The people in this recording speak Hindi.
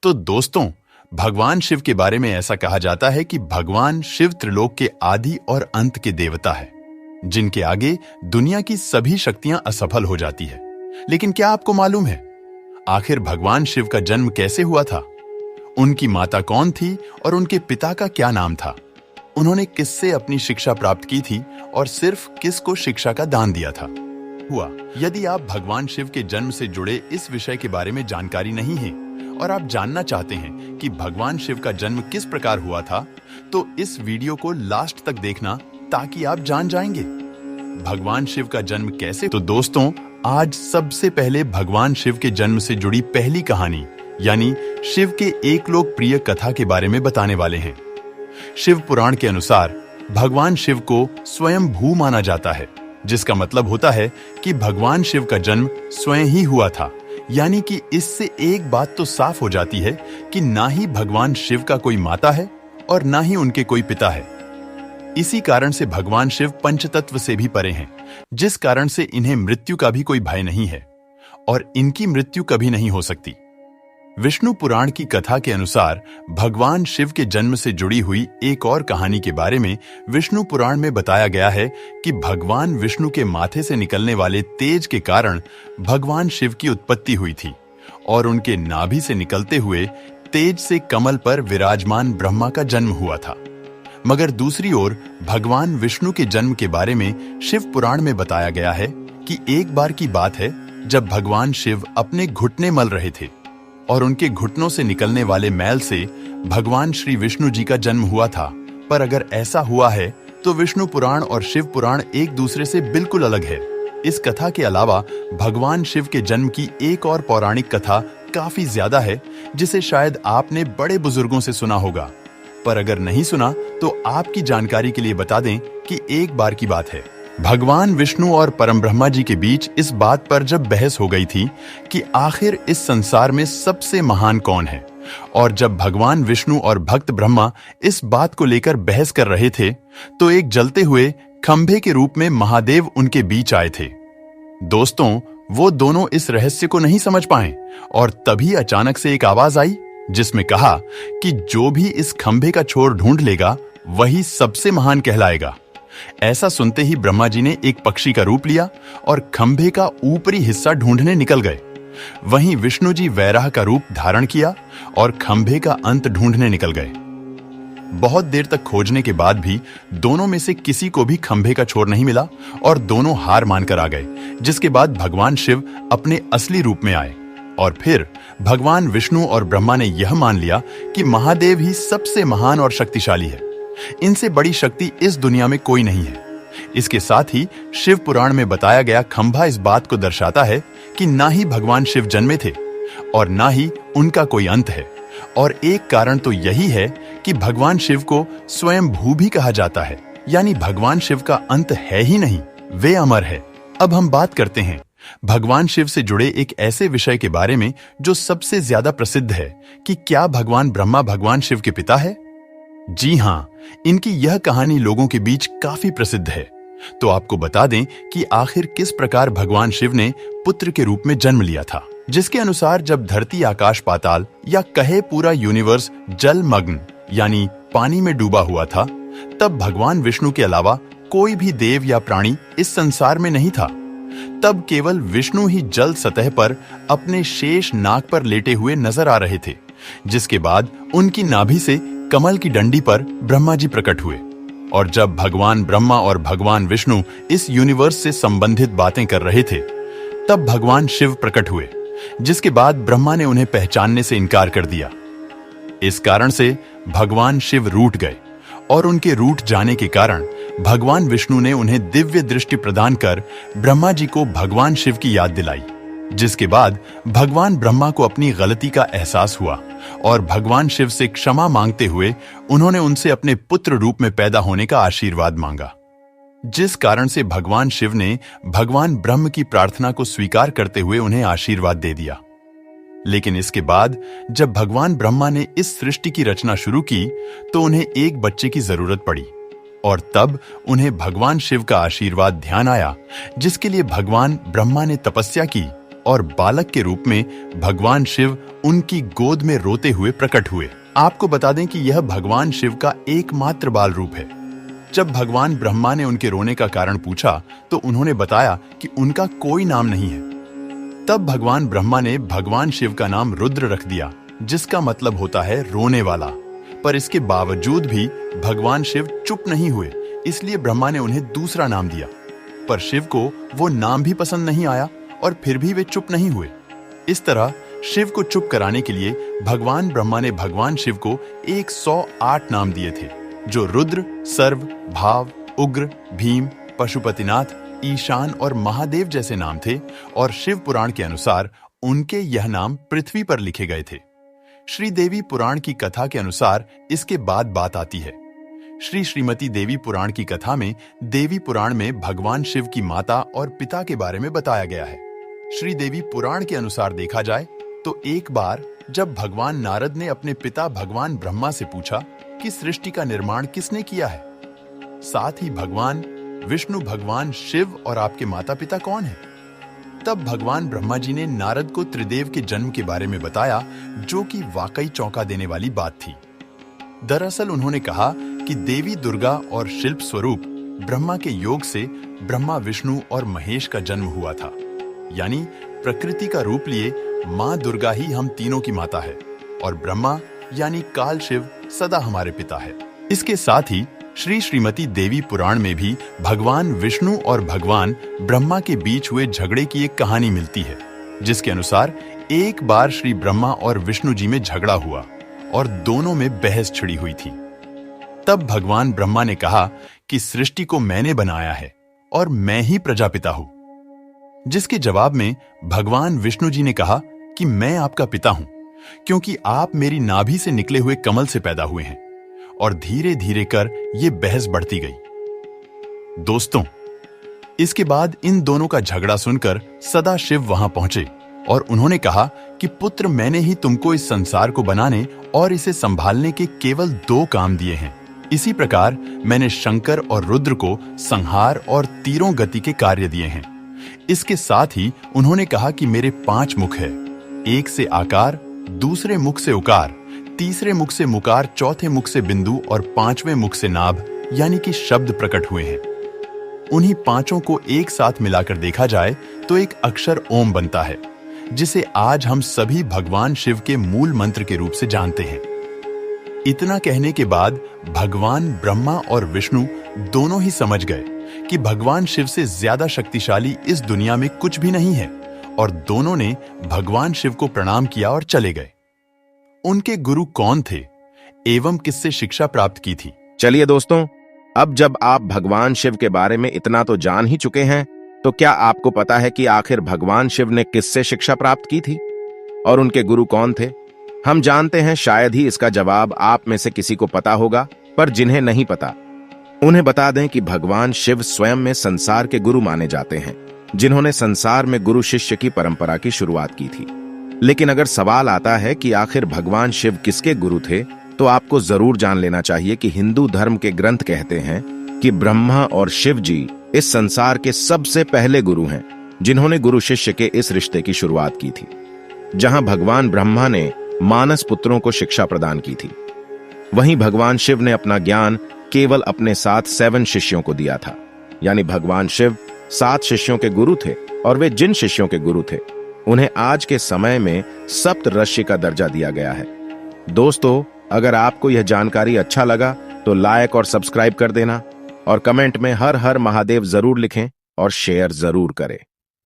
तो दोस्तों, भगवान शिव के बारे में ऐसा कहा जाता है कि भगवान शिव त्रिलोक के आदि और अंत के देवता है, जिनके आगे दुनिया की सभी शक्तियां असफल हो जाती है। लेकिन क्या आपको मालूम है आखिर भगवान शिव का जन्म कैसे हुआ था? उनकी माता कौन थी और उनके पिता का क्या नाम था? उन्होंने किससे अपनी शिक्षा प्राप्त की थी और सिर्फ किसको शिक्षा का दान दिया था? यदि आप भगवान शिव के जन्म से जुड़े इस विषय के बारे में जानकारी नहीं है और आप जानना चाहते हैं कि भगवान शिव का जन्म किस प्रकार हुआ था, तो इस वीडियो को लास्ट तक देखना ताकि आप जान जाएंगे भगवान शिव का जन्म कैसे। तो दोस्तों, आज सबसे पहले भगवान शिव के जन्म से जुड़ी पहली कहानी यानी शिव के एक लोकप्रिय कथा के बारे में बताने वाले हैं। शिव पुराण के अनुसार भगवान शिव को स्वयं भू माना जाता है, जिसका मतलब होता है कि भगवान शिव का जन्म स्वयं ही हुआ था। यानी कि इससे एक बात तो साफ हो जाती है कि ना ही भगवान शिव का कोई माता है और ना ही उनके कोई पिता है। इसी कारण से भगवान शिव पंचतत्व से भी परे हैं, जिस कारण से इन्हें मृत्यु का भी कोई भय नहीं है और इनकी मृत्यु कभी नहीं हो सकती। विष्णु पुराण की कथा के अनुसार भगवान शिव के जन्म से जुड़ी हुई एक और कहानी के बारे में विष्णु पुराण में बताया गया है कि भगवान विष्णु के माथे से निकलने वाले तेज के कारण भगवान शिव की उत्पत्ति हुई थी और उनके नाभि से निकलते हुए तेज से कमल पर विराजमान ब्रह्मा का जन्म हुआ था। मगर दूसरी ओर भगवान विष्णु के जन्म के बारे में शिव पुराण में बताया गया है कि एक बार की बात है जब भगवान शिव अपने घुटने मल रहे थे और उनके घुटनों से निकलने वाले मैल से भगवान श्री विष्णु जी का जन्म हुआ था। पर अगर ऐसा हुआ है तो विष्णु पुराण और शिव पुराण एक दूसरे से बिल्कुल अलग है। इस कथा के अलावा भगवान शिव के जन्म की एक और पौराणिक कथा काफी ज्यादा है, जिसे शायद आपने बड़े बुजुर्गों से सुना होगा। पर अगर नहीं सुना तो आपकी जानकारी के लिए बता दें कि एक बार की बात है, भगवान विष्णु और परम ब्रह्मा जी के बीच इस बात पर जब बहस हो गई थी कि आखिर इस संसार में सबसे महान कौन है, और जब भगवान विष्णु और भक्त ब्रह्मा इस बात को लेकर बहस कर रहे थे तो एक जलते हुए खंभे के रूप में महादेव उनके बीच आए थे। दोस्तों, वो दोनों इस रहस्य को नहीं समझ पाए और तभी अचानक से एक आवाज आई जिसमें कहा कि जो भी इस खंभे का छोर ढूंढ लेगा वही सबसे महान कहलाएगा। ऐसा सुनते ही ब्रह्मा जी ने एक पक्षी का रूप लिया और खंभे का ऊपरी हिस्सा ढूंढने निकल गए। वहीं विष्णु जी वैराह का रूप धारण किया और खंभे का अंत ढूंढने निकल गए। बहुत देर तक खोजने के बाद भी दोनों में से किसी को भी खंभे का छोर नहीं मिला और दोनों हार मानकर आ गए, जिसके बाद भगवान शिव अपने असली रूप में आए और फिर भगवान विष्णु और ब्रह्मा ने यह मान लिया कि महादेव ही सबसे महान और शक्तिशाली है। इनसे बड़ी शक्ति इस दुनिया में कोई नहीं है। इसके साथ ही शिव पुराण में बताया गया खंभा इस बात को दर्शाता है कि ना ही भगवान शिव जन्मे थे और ना ही उनका कोई अंत है। और एक कारण तो यही है कि भगवान शिव को स्वयं भू भी कहा जाता है, यानी भगवान शिव का अंत है ही नहीं, वे अमर है। अब हम बात करते हैं भगवान शिव से जुड़े एक ऐसे विषय के बारे में जो सबसे ज्यादा प्रसिद्ध है कि क्या भगवान ब्रह्मा भगवान शिव के पिता है? जी हाँ, इनकी यह कहानी लोगों के बीच काफी प्रसिद्ध है। तो आपको बता दें कि आखिर किस प्रकार भगवान शिव ने पुत्र के रूप में जन्म लिया था, जिसके अनुसार जब धरती आकाश पाताल या कहे पूरा यूनिवर्स जलमग्न यानी पानी में डूबा हुआ था, तब भगवान विष्णु के अलावा कोई भी देव या प्राणी इस संसार में नहीं था। तब केवल विष्णु ही जल सतह पर अपने शेष नाग पर लेटे हुए नजर आ रहे थे, जिसके बाद उनकी नाभि से कमल की डंडी पर ब्रह्मा जी प्रकट हुए। और जब भगवान ब्रह्मा और भगवान विष्णु इस यूनिवर्स से संबंधित बातें कर रहे थे, तब भगवान शिव प्रकट हुए, जिसके बाद ब्रह्मा ने उन्हें पहचानने से इनकार कर दिया। इस कारण से भगवान शिव रूठ गए और उनके रूठ जाने के कारण भगवान विष्णु ने उन्हें दिव्य दृष्टि प्रदान कर ब्रह्मा जी को भगवान शिव की याद दिलाई, जिसके बाद भगवान ब्रह्मा को अपनी गलती का एहसास हुआ और भगवान शिव से क्षमा मांगते हुए उन्होंने उनसे अपने पुत्र रूप में पैदा होने का आशीर्वाद मांगा, जिस कारण से भगवान शिव ने भगवान ब्रह्म की प्रार्थना को स्वीकार करते हुए उन्हें आशीर्वाद दे दिया। लेकिन इसके बाद जब भगवान ब्रह्मा ने इस सृष्टि की रचना शुरू की तो उन्हें एक बच्चे की जरूरत पड़ी और तब उन्हें भगवान शिव का आशीर्वाद ध्यान आया, जिसके लिए भगवान ब्रह्मा ने तपस्या की और बालक के रूप में भगवान शिव उनकी गोद में रोते हुए प्रकट हुए। आपको बता दें कि यह भगवान शिव का एकमात्र बाल रूप है। जब भगवान ब्रह्मा ने उनके रोने का कारण पूछा तो उन्होंने बताया कि उनका कोई नाम नहीं है। तब भगवान ब्रह्मा ने भगवान शिव का नाम रुद्र रख दिया, जिसका मतलब होता है रोने वाला। पर इसके बावजूद भी भगवान शिव चुप नहीं हुए, इसलिए ब्रह्मा ने उन्हें दूसरा नाम दिया। पर शिव को वो नाम भी पसंद नहीं आया और फिर भी वे चुप नहीं हुए। इस तरह शिव को चुप कराने के लिए भगवान ब्रह्मा ने भगवान शिव को 108 नाम दिए थे, जो रुद्र, सर्व, भाव, उग्र, भीम, पशुपतिनाथ, ईशान और महादेव जैसे नाम थे। और शिव पुराण के अनुसार उनके यह नाम पृथ्वी पर लिखे गए थे। श्री देवी पुराण की कथा के अनुसार इसके बाद बात आती है। श्री श्रीमती देवी पुराण की कथा में देवी पुराण में भगवान शिव की माता और पिता के बारे में बताया गया है। श्री देवी पुराण के अनुसार देखा जाए तो एक बार जब भगवान नारद ने अपने पिता भगवान ब्रह्मा से पूछा कि सृष्टि का निर्माण किसने किया है, साथ ही भगवान विष्णु, भगवान शिव और आपके माता पिता कौन हैं? तब भगवान ब्रह्मा जी ने नारद को त्रिदेव के जन्म के बारे में बताया, जो कि वाकई चौंका देने वाली बात थी। दरअसल उन्होंने कहा कि देवी दुर्गा और शिल्प स्वरूप ब्रह्मा के योग से ब्रह्मा, विष्णु और महेश का जन्म हुआ था। यानी प्रकृति का रूप लिए मां दुर्गा ही हम तीनों की माता है और ब्रह्मा यानी काल शिव सदा हमारे पिता है। इसके साथ ही श्री श्रीमती देवी पुराण में भी भगवान विष्णु और भगवान ब्रह्मा के बीच हुए झगड़े की एक कहानी मिलती है, जिसके अनुसार एक बार श्री ब्रह्मा और विष्णु जी में झगड़ा हुआ और दोनों में बहस छिड़ी हुई थी। तब भगवान ब्रह्मा ने कहा कि सृष्टि को मैंने बनाया है और मैं ही प्रजापिता हूं, जिसके जवाब में भगवान विष्णु जी ने कहा कि मैं आपका पिता हूं, क्योंकि आप मेरी नाभि से निकले हुए कमल से पैदा हुए हैं। और धीरे धीरे कर यह बहस बढ़ती गई। दोस्तों, इसके बाद इन दोनों का झगड़ा सुनकर सदा शिव वहां पहुंचे और उन्होंने कहा कि पुत्र, मैंने ही तुमको इस संसार को बनाने और इसे संभालने के केवल 2 काम दिए हैं। इसी प्रकार मैंने शंकर और रुद्र को संहार और तीरों गति के कार्य दिए हैं। इसके साथ ही उन्होंने कहा कि मेरे 5 मुख है, एक से आकार, दूसरे मुख से उकार, तीसरे मुख से मुकार, चौथे मुख से बिंदु और 5वें मुख से नाभ यानी कि शब्द प्रकट हुए हैं। उन्हीं 5 को एक साथ मिलाकर देखा जाए तो एक अक्षर ओम बनता है, जिसे आज हम सभी भगवान शिव के मूल मंत्र के रूप से जानते हैं। इतना कहने के बाद भगवान ब्रह्मा और विष्णु दोनों ही समझ गए कि भगवान शिव से ज्यादा शक्तिशाली इस दुनिया में कुछ भी नहीं है और दोनों ने भगवान शिव को प्रणाम किया और चले गए। उनके गुरु कौन थे एवं किससे शिक्षा प्राप्त की थी? चलिए दोस्तों, अब जब आप भगवान शिव के बारे में इतना तो जान ही चुके हैं, तो क्या आपको पता है कि आखिर भगवान शिव ने किससे शिक्षा प्राप्त की थी और उनके गुरु कौन थे? हम जानते हैं शायद ही इसका जवाब आप में से किसी को पता होगा, पर जिन्हें नहीं पता उन्हें बता दें कि भगवान शिव स्वयं में संसार के गुरु माने जाते हैं, जिन्होंने संसार में गुरु शिष्य की परंपरा की शुरुआत की थी। लेकिन अगर सवाल आता है कि आखिर भगवान शिव किसके गुरु थे, तो आपको जरूर जान लेना चाहिए कि हिंदू धर्म के ग्रंथ कहते हैं कि ब्रह्मा और शिव जी इस संसार के सबसे पहले गुरु हैं, जिन्होंने गुरु शिष्य के इस रिश्ते की शुरुआत की थी। जहां भगवान ब्रह्मा ने मानस पुत्रों को शिक्षा प्रदान की थी, वहीं भगवान शिव ने अपना ज्ञान केवल अपने 7 शिष्यों को दिया था। यानी भगवान शिव 7 शिष्यों के गुरु थे और वे जिन शिष्यों के गुरु थे, उन्हें आज के समय में सप्त ऋषि का दर्जा दिया गया है। दोस्तों, अगर आपको यह जानकारी अच्छा लगा तो लाइक और सब्सक्राइब कर देना और कमेंट में हर हर महादेव जरूर लिखें और शेयर जरूर करें।